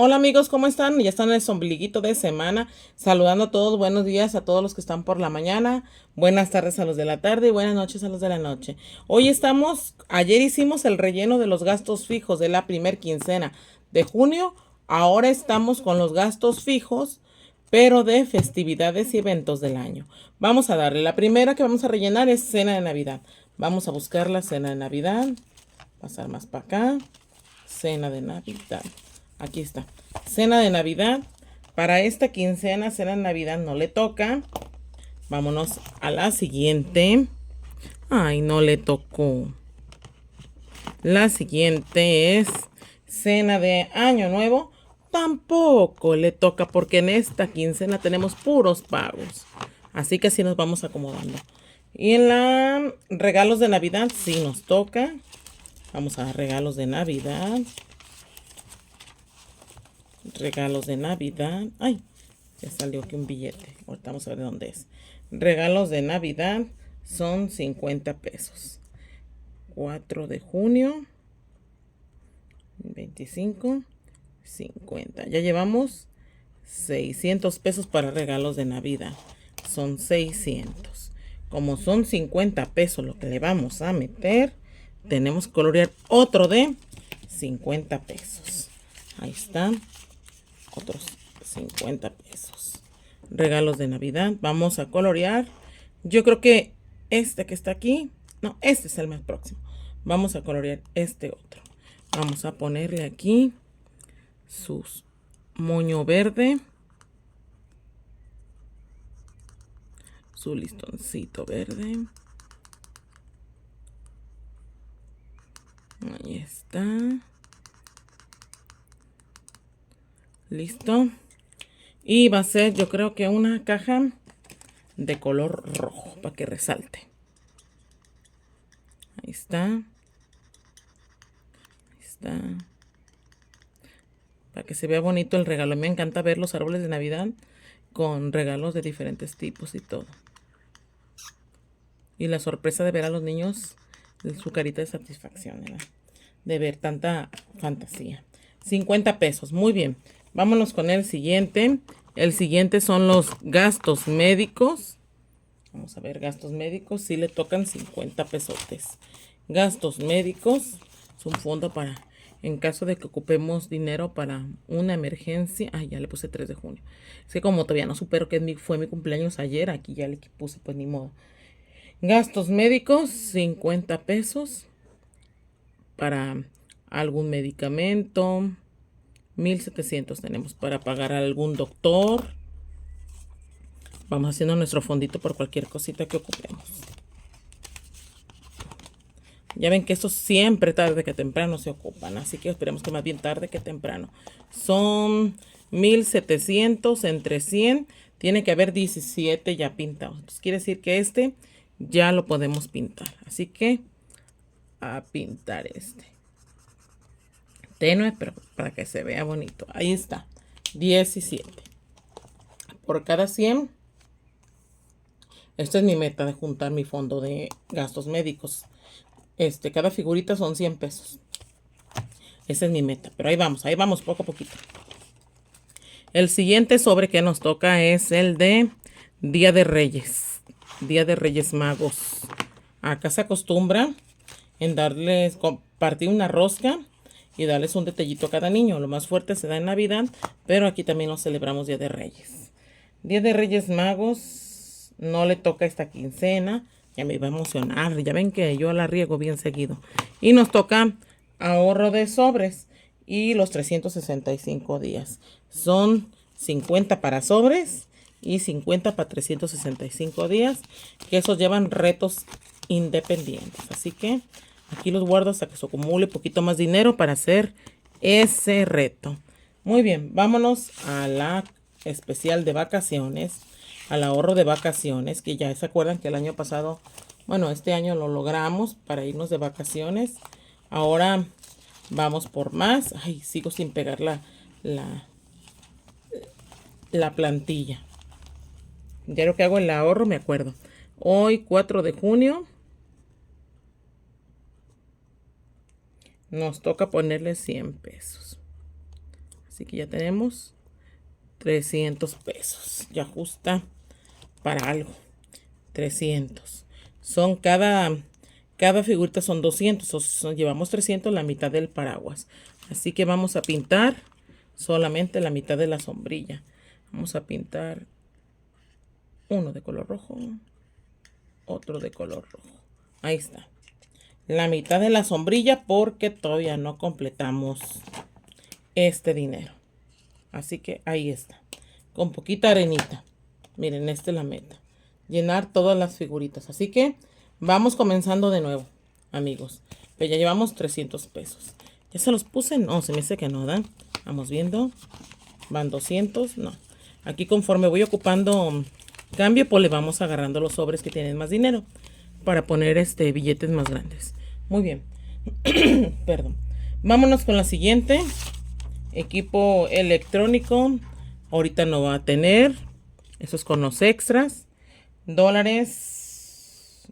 Hola amigos, ¿cómo están? Ya están en el ombliguito de semana, saludando a todos, buenos días a todos los que están por la mañana, buenas tardes a los de la tarde y buenas noches a los de la noche. Ayer hicimos el relleno de los gastos fijos de la primer quincena de junio, ahora estamos con los gastos fijos, pero de festividades y eventos del año. Vamos a darle, la primera que vamos a rellenar es cena de Navidad. Vamos a buscar la cena de Navidad, pasar más para acá, cena de Navidad. Aquí está. Cena de Navidad. Para esta quincena, cena de Navidad no le toca. Vámonos a la siguiente. Ay, no le tocó. La siguiente es cena de Año Nuevo. Tampoco le toca porque en esta quincena tenemos puros pagos. Así que así nos vamos acomodando. Y en la regalos de Navidad sí nos toca. Vamos a regalos de Navidad. Regalos de Navidad. Ay, ya salió aquí un billete. Ahorita vamos a ver de dónde es. Regalos de Navidad son 50 pesos. 4 de junio. 25. 50. Ya llevamos 600 pesos para regalos de Navidad. Son 600. Como son 50 pesos lo que le vamos a meter, tenemos que colorear otro de 50 pesos. Ahí están. Otros 50 pesos. Regalos de Navidad. Vamos a colorear. Yo creo que este que está aquí. No, este es el más próximo. Vamos a colorear este otro. Vamos a ponerle aquí sus moño verde. Su listoncito verde. Ahí está. Listo. Y va a ser, yo creo que una caja de color rojo para que resalte. Ahí está. Ahí está. Para que se vea bonito el regalo. Me encanta ver los árboles de Navidad con regalos de diferentes tipos y todo. Y la sorpresa de ver a los niños, su carita de satisfacción, ¿verdad? De ver tanta fantasía. 50 pesos, muy bien. Vámonos con el siguiente. El siguiente son los gastos médicos. Vamos a ver, gastos médicos. Sí le tocan 50 pesotes. Gastos médicos. Es un fondo para, en caso de que ocupemos dinero para una emergencia. Ay, ya le puse 3 de junio. Es que como todavía no supero que fue mi cumpleaños ayer, aquí ya le puse, pues ni modo. Gastos médicos, 50 pesos para algún medicamento. 1700 tenemos para pagar a algún doctor. Vamos haciendo nuestro fondito por cualquier cosita que ocupemos. Ya ven que estos siempre tarde que temprano se ocupan, así que esperemos que más bien tarde que temprano. Son 1700 entre 100. Tiene que haber 17 ya pintados. Entonces quiere decir que este ya lo podemos pintar. Así que a pintar este. Tenue, pero para que se vea bonito. Ahí está. 17. Por cada 100. Esta es mi meta de juntar mi fondo de gastos médicos. Cada figurita son 100 pesos. Esa es mi meta. Pero ahí vamos, poco a poquito. El siguiente sobre que nos toca es el de Día de Reyes. Día de Reyes Magos. Acá se acostumbra en darles, compartir una rosca y darles un detallito a cada niño. Lo más fuerte se da en Navidad, pero aquí también lo celebramos Día de Reyes. Día de Reyes Magos no le toca esta quincena. Ya me iba a emocionar. Ya ven que yo la riego bien seguido. Y nos toca ahorro de sobres y los 365 días. Son 50 para sobres y 50 para 365 días. Que esos llevan retos independientes. Así que aquí los guardo hasta que se acumule poquito más dinero para hacer ese reto. Muy bien, vámonos a la especial de vacaciones, al ahorro de vacaciones, que ya se acuerdan que el año pasado, bueno, este año lo logramos para irnos de vacaciones. Ahora vamos por más. Ay, sigo sin pegar la plantilla. Ya lo que hago el ahorro, me acuerdo. Hoy, 4 de junio, nos toca ponerle 100 pesos. Así que ya tenemos 300 pesos. Ya ajusta para algo. 300. Son cada figurita son 200. Llevamos 300, la mitad del paraguas. Así que vamos a pintar solamente la mitad de la sombrilla. Vamos a pintar uno de color rojo, otro de color rojo. Ahí está. La mitad de la sombrilla porque todavía no completamos este dinero. Así que ahí está. Con poquita arenita. Miren, esta es la meta. Llenar todas las figuritas. Así que vamos comenzando de nuevo, amigos. Pero ya llevamos 300 pesos. ¿Ya se los puse? No, se me dice que no, ¿dan? Vamos viendo. Van 200. No. Aquí conforme voy ocupando cambio, pues le vamos agarrando los sobres que tienen más dinero. Para poner billetes más grandes. Muy bien. Perdón. Vámonos con la siguiente. Equipo electrónico. Ahorita no va a tener. Eso es con los extras. Dólares.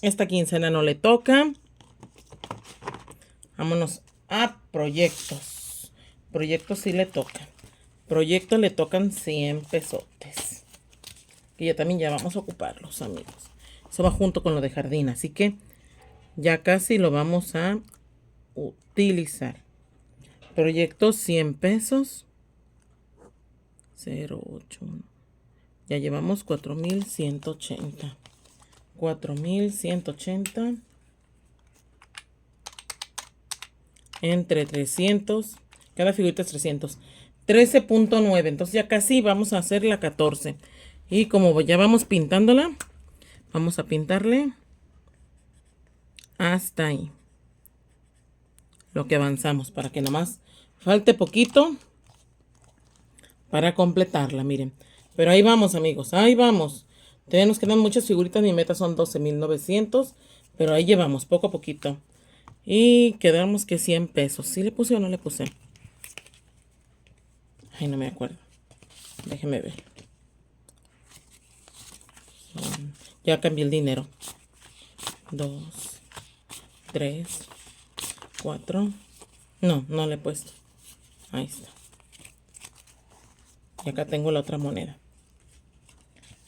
Esta quincena no le toca. Vámonos a proyectos. Proyectos sí le toca. Proyectos le tocan 100 pesotes. Que ya también ya vamos a ocuparlos, amigos. Eso va junto con lo de jardín. Así que ya casi lo vamos a utilizar. Proyectos 100 pesos. 081. Ya llevamos 4180. 4180. Entre 300. Cada figurita es 300. 13.9. Entonces ya casi vamos a hacer la 14. Y como ya vamos pintándola, vamos a pintarle hasta ahí. Lo que avanzamos para que nomás falte poquito para completarla, miren. Pero ahí vamos, amigos, ahí vamos. Todavía nos quedan muchas figuritas, mi meta son 12,900, pero ahí llevamos poco a poquito. Y quedamos que 100 pesos. ¿Sí le puse o no le puse? Ay, no me acuerdo. Déjeme ver. Ya cambié el dinero. 2, 3, 4. No, no le he puesto. Ahí está. Y acá tengo la otra moneda.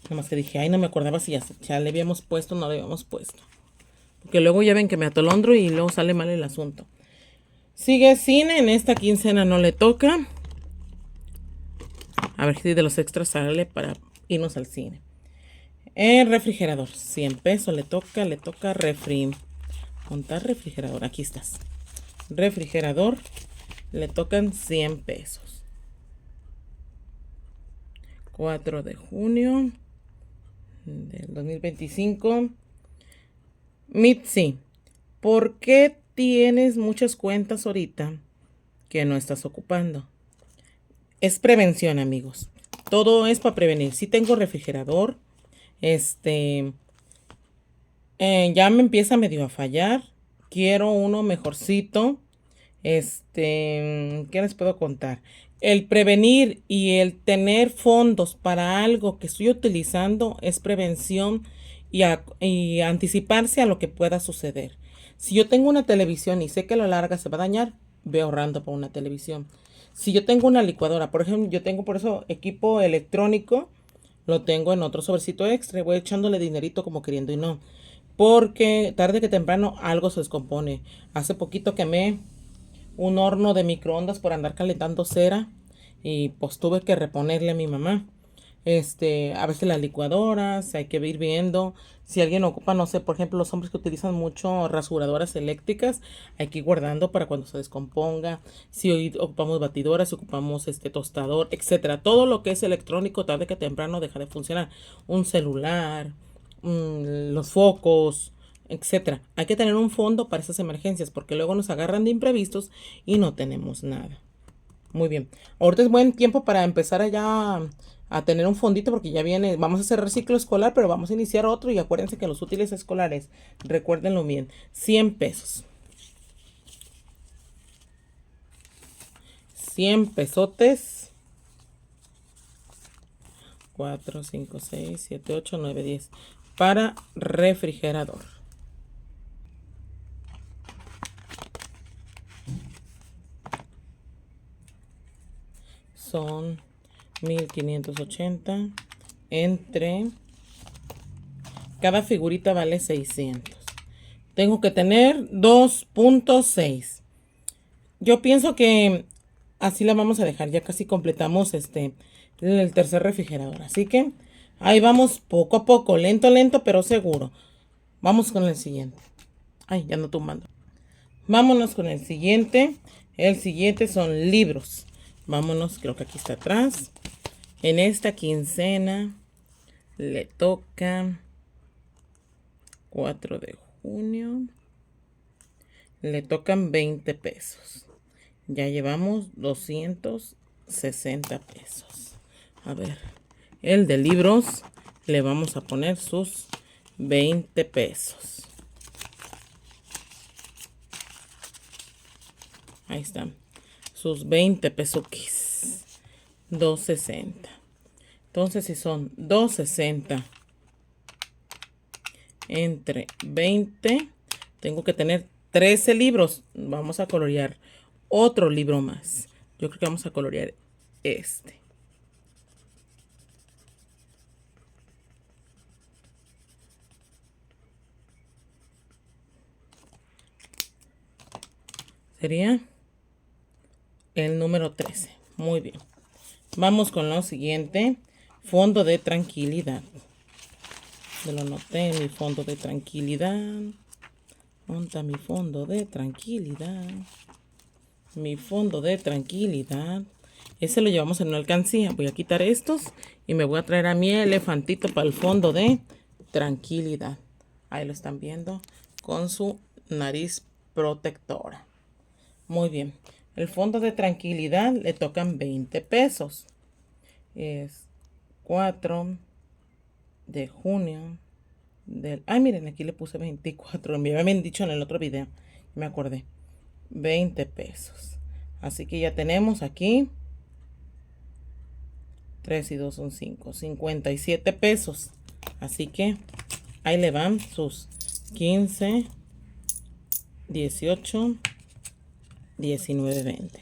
Nomás que dije, ay, no me acordaba si ya le habíamos puesto o no le habíamos puesto. Porque luego ya ven que me atolondro y luego sale mal el asunto. Sigue cine. En esta quincena no le toca. A ver si de los extras sale para irnos al cine. El refrigerador. 100 pesos le toca refri. Montar refrigerador. Aquí estás. Refrigerador. Le tocan 100 pesos. 4 de junio del 2025. Mitzi, ¿por qué tienes muchas cuentas ahorita que no estás ocupando? Es prevención, amigos. Todo es para prevenir. Si tengo refrigerador, ya me empieza medio a fallar. Quiero uno mejorcito. ¿Qué les puedo contar? El prevenir y el tener fondos para algo que estoy utilizando es prevención y anticiparse a lo que pueda suceder. Si yo tengo una televisión y sé que a la larga se va a dañar, voy ahorrando para una televisión. Si yo tengo una licuadora, por ejemplo, yo tengo por eso equipo electrónico, lo tengo en otro sobrecito extra, voy echándole dinerito como queriendo y no. Porque tarde que temprano algo se descompone. Hace poquito quemé un horno de microondas por andar calentando cera y pues tuve que reponerle a mi mamá. A veces las licuadoras, hay que ir viendo. Si alguien ocupa, no sé, por ejemplo, los hombres que utilizan mucho rasuradoras eléctricas, hay que ir guardando para cuando se descomponga. Si hoy ocupamos batidoras, si ocupamos tostador, etcétera. Todo lo que es electrónico, tarde que temprano deja de funcionar. Un celular, los focos, etcétera. Hay que tener un fondo para esas emergencias porque luego nos agarran de imprevistos y no tenemos nada. Muy bien. Ahorita es buen tiempo para empezar allá a tener un fondito porque ya viene, vamos a hacer reciclo escolar, pero vamos a iniciar otro y acuérdense que los útiles escolares, recuérdenlo bien, 100 pesos. 100 pesotes. 4, 5, 6, 7, 8, 9, 10. Para refrigerador. son 1580 entre... Cada figurita vale 600. Tengo que tener 2.6. Yo pienso que así la vamos a dejar. Ya casi completamos el tercer refrigerador. Así que ahí vamos poco a poco. Lento, lento, pero seguro. Vamos con el siguiente. Ay, ya no tumbando. Vámonos con el siguiente. El siguiente son libros. Vámonos, creo que aquí está atrás. En esta quincena le toca 4 de junio. Le tocan 20 pesos. Ya llevamos 260 pesos. A ver, el de libros le vamos a poner sus 20 pesos. Ahí están. Sus 20 pesos. 260. Entonces, si son 260 entre 20, tengo que tener 13 libros. Vamos a colorear otro libro más. Yo creo que vamos a colorear este. Sería el número 13. Muy bien. Vamos con lo siguiente. Fondo de tranquilidad. Me lo anoté en mi fondo de tranquilidad. ¿Dónde está mi fondo de tranquilidad? Mi fondo de tranquilidad. Ese lo llevamos en una alcancía. Voy a quitar estos y me voy a traer a mi elefantito para el fondo de tranquilidad. Ahí lo están viendo con su nariz protectora. Muy bien. El fondo de tranquilidad le tocan 20 pesos. Es 4 de junio del... Ay, miren, aquí le puse 24. Me habían dicho en el otro video. Me acordé. 20 pesos. Así que ya tenemos aquí 3 y 2 son 5. 57 pesos. Así que ahí le van sus 15, 18, 19, 20.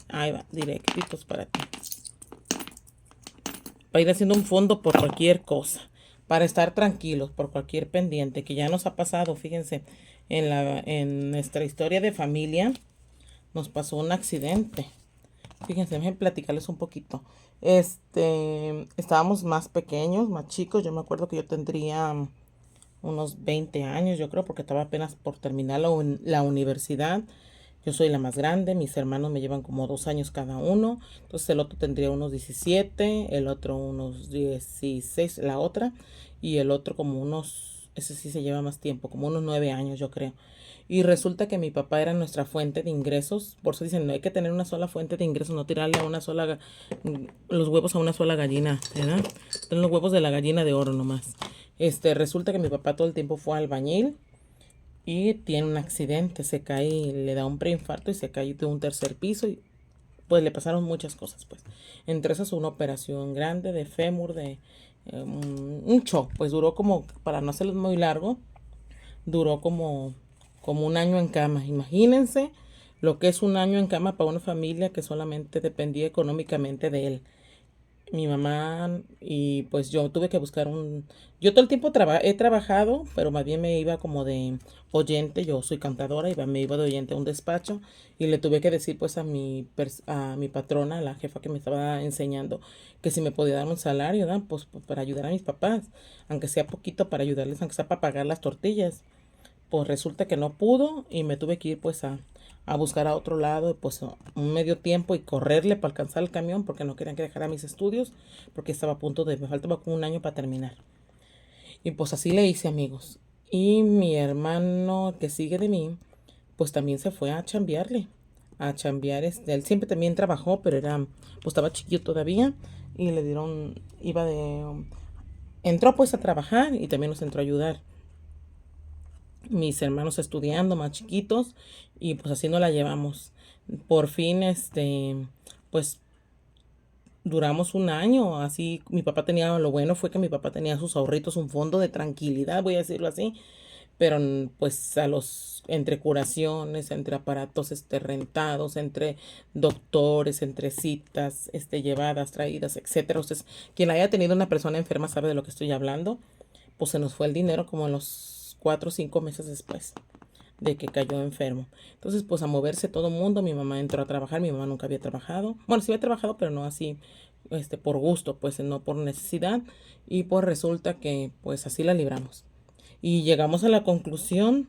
Ahí va, directitos para ti. Para ir haciendo un fondo por cualquier cosa. Para estar tranquilos por cualquier pendiente que ya nos ha pasado. Fíjense, en nuestra historia de familia nos pasó un accidente. Fíjense, déjenme platicarles un poquito. Estábamos más pequeños, más chicos. Yo me acuerdo que yo tendría unos 20 años, yo creo, porque estaba apenas por terminar la universidad. Yo soy la más grande, mis hermanos me llevan como 2 años cada uno. Entonces el otro tendría unos 17, el otro unos 16, la otra. Y el otro como unos, ese sí se lleva más tiempo, como unos 9 años yo creo. Y resulta que mi papá era nuestra fuente de ingresos. Por eso dicen, no hay que tener una sola fuente de ingresos, no tirarle a una sola, los huevos a una sola gallina, ¿verdad? Son los huevos de la gallina de oro nomás. Resulta que mi papá todo el tiempo fue albañil. Y tiene un accidente, se cae, le da un preinfarto y se cae de un tercer piso y pues le pasaron muchas cosas, pues. Entre esas una operación grande de fémur, de un shock, pues duró como, para no hacerlo muy largo, duró como un año en cama. Imagínense lo que es un año en cama para una familia que solamente dependía económicamente de él, mi mamá, y pues yo tuve que buscar yo todo el tiempo he trabajado, pero más bien me iba como de oyente. Yo soy cantadora y me iba de oyente a un despacho y le tuve que decir pues a mi patrona, la jefa que me estaba enseñando, que si me podía dar un salario, ¿verdad? Pues para ayudar a mis papás, aunque sea poquito, para ayudarles, aunque sea para pagar las tortillas. Pues resulta que no pudo y me tuve que ir pues a buscar a otro lado, pues un medio tiempo y correrle para alcanzar el camión porque no querían que dejara mis estudios, porque estaba a punto me faltaba como un año para terminar. Y pues así le hice, amigos. Y mi hermano que sigue de mí, pues también se fue a chambearle, a chambear. Él siempre también trabajó, pero pues estaba chiquito todavía y le dieron, entró pues a trabajar y también nos entró a ayudar. Mis hermanos estudiando más chiquitos y pues así nos la llevamos. Por fin, pues duramos un año. Así mi papá tenía, lo bueno fue que mi papá tenía sus ahorritos, un fondo de tranquilidad, voy a decirlo así, pero pues a los, entre curaciones, entre aparatos rentados, entre doctores, entre citas llevadas, traídas, etcétera. Ustedes, quien haya tenido una persona enferma sabe de lo que estoy hablando. Pues se nos fue el dinero como en los 4 o 5 meses después de que cayó enfermo. Entonces, pues a moverse todo el mundo, mi mamá entró a trabajar, mi mamá nunca había trabajado. Bueno, sí había trabajado, pero no así, por gusto, pues no por necesidad. Y pues resulta que, pues así la libramos. Y llegamos a la conclusión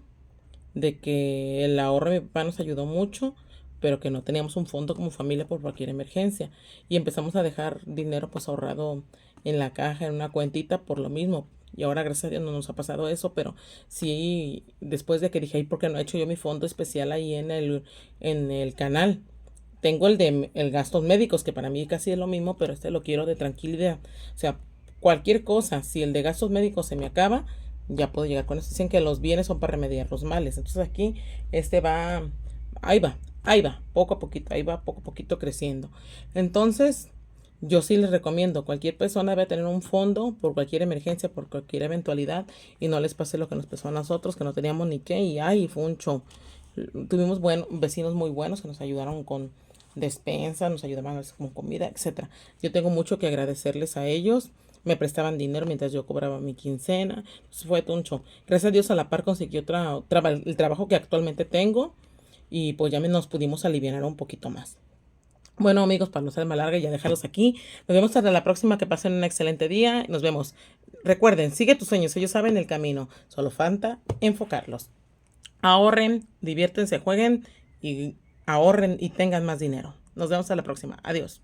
de que el ahorro de mi papá nos ayudó mucho, pero que no teníamos un fondo como familia por cualquier emergencia. Y empezamos a dejar dinero pues ahorrado en la caja, en una cuentita por lo mismo. Y ahora, gracias a Dios, no nos ha pasado eso, pero sí, después de que dije, ay, ¿por qué no he hecho yo mi fondo especial ahí en el canal? Tengo el de el gastos médicos, que para mí casi es lo mismo, pero lo quiero de tranquilidad. O sea, cualquier cosa, si el de gastos médicos se me acaba, ya puedo llegar con eso. Dicen que los bienes son para remediar los males. Entonces aquí, va, ahí va, poco a poquito, ahí va poco a poquito creciendo. Entonces, yo sí les recomiendo, cualquier persona debe tener un fondo por cualquier emergencia, por cualquier eventualidad, y no les pase lo que nos pasó a nosotros, que no teníamos ni qué, y ay, fue un show. Tuvimos vecinos muy buenos que nos ayudaron con despensa, nos ayudaban a veces con comida, etcétera. Yo tengo mucho que agradecerles a ellos. Me prestaban dinero mientras yo cobraba mi quincena. Entonces fue todo un show. Gracias a Dios a la par conseguí el trabajo que actualmente tengo y pues ya nos pudimos aliviar un poquito más. Bueno, amigos, para no ser más larga y ya dejarlos aquí. Nos vemos hasta la próxima. Que pasen un excelente día. Nos vemos. Recuerden, sigue tus sueños. Ellos saben el camino. Solo falta enfocarlos. Ahorren, diviértense, jueguen y ahorren y tengan más dinero. Nos vemos a la próxima. Adiós.